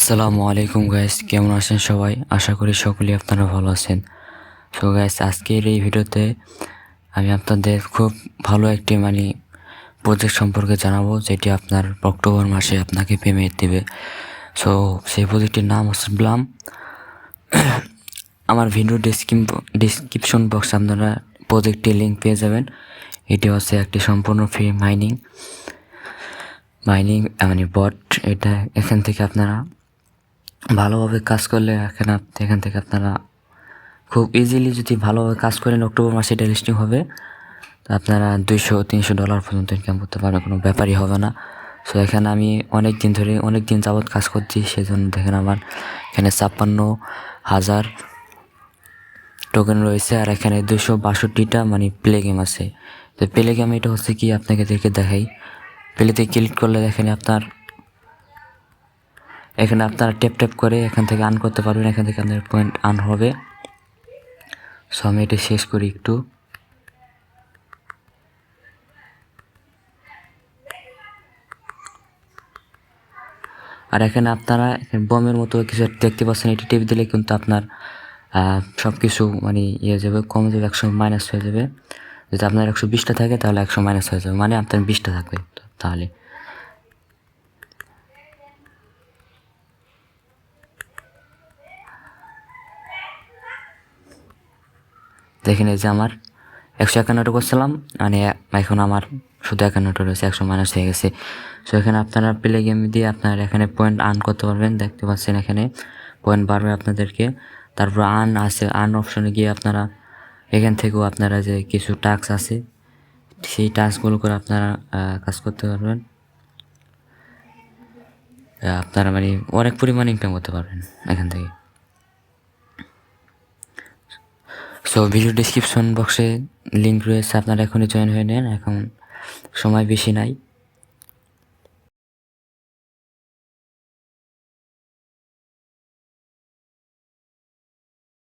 আসসালামু আলাইকুম গাইস, কেমন আছেন সবাই? আশা করি সকলেই আপনারা ভালো আছেন। সো গাইস, আজকের এই ভিডিওতে আমি আপনাদের খুব ভালো একটি প্রজেক্ট সম্পর্কে জানাবো, যেটি আপনার অক্টোবর মাসে আপনাকে পেমেন্ট দেবে। সো সেই প্রজেক্টটির নাম হচ্ছে ব্লাম। আমার ভিডিও ডিসক্রিপশন বক্সে আপনারা প্রজেক্টটির লিঙ্ক পেয়ে যাবেন। এটি হচ্ছে একটি সম্পূর্ণ ফ্রি মাইনিং বট। এটা এখান থেকে আপনারা ভালোভাবে কাজ করলে এখান থেকে আপনারা খুব ইজিলি, যদি ভালোভাবে কাজ করেন, অক্টোবর মাসে এটা লিস্টিং হবে, তো আপনারা $200-300 পর্যন্ত ইনকাম করতে পারবেন, কোনো ব্যাপারই হবে না। সো এখানে আমি অনেক দিন যাবৎ কাজ করছি, সেজন্য দেখেন আমার এখানে 56,000 টোকেন রয়েছে, আর এখানে 262টা প্লে গেম আছে। তো প্লে গেম এটা হচ্ছে কি, আপনাকে দেখাই। প্লেতে ক্লিক করলে দেখেন এখানে আপনারা ট্যাপ করে এখান থেকে আর্ন করতে পারবেন, এখান থেকে আপনার পয়েন্ট আর্ন হবে। সো আমি এটা শেষ করি একটু। আর এখানে আপনারা বমের মতো কিছু দেখতে পাচ্ছেন, এটি টিপ দিলে কিন্তু আপনার সব কিছু ইয়ে যাবে, কমে যাবে, 100 মাইনাস হয়ে যাবে। যদি আপনার 120টা থাকে তাহলে 100 মাইনাস হয়ে যাবে, আপনার 20টা থাকবে। তাহলে দেখেন, এই যে আমার 151টা করছিলাম, এখন আমার শুধু 51টা রয়েছে, 100 মাইনাস হয়ে গেছে। সো এখানে আপনারা প্লে গেম দিয়ে আপনার এখানে পয়েন্ট আর্ন করতে পারবেন। দেখতে পাচ্ছেন এখানে পয়েন্ট বাড়বে আপনাদেরকে। তারপর আর্ন অপশনে গিয়ে আপনারা এখান থেকেও আপনারা যে কিছু টাস্ক আছে, সেই টাস্কগুলো করে আপনারা কাজ করতে পারবেন। আপনারা অনেক পরিমাণে ইনকাম করতে পারবেন এখান থেকে। সো ভিডিও ডিসক্রিপশন বক্সে লিঙ্ক রয়েছে, আপনারা এখনই জয়েন হয়ে নেন, এখন সময় বেশি নাই।